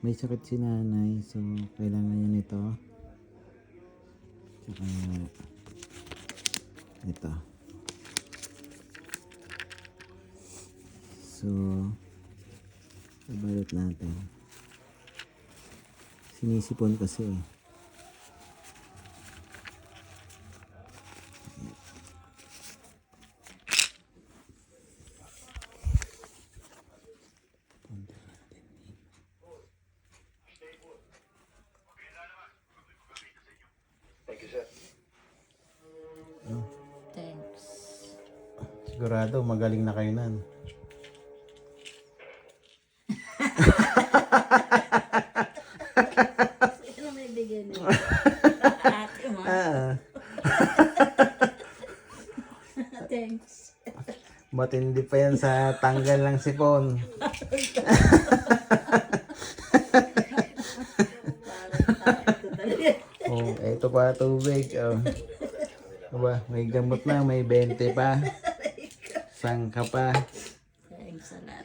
May sakit si nanay, so kailangan niya nito. Tsaka ito. So, ibalot natin. Sinisipon kasi eh. Thanks. Sigurado magaling na kayo nan. Sino may bigyan nito? Ate mo. Thanks. Matindi pa yan sa tanggal ng sipon. Oh, ito pa tubig. Oh. Aba, may gamot na, may 20 pa. Sangka pa. Thanks a lot.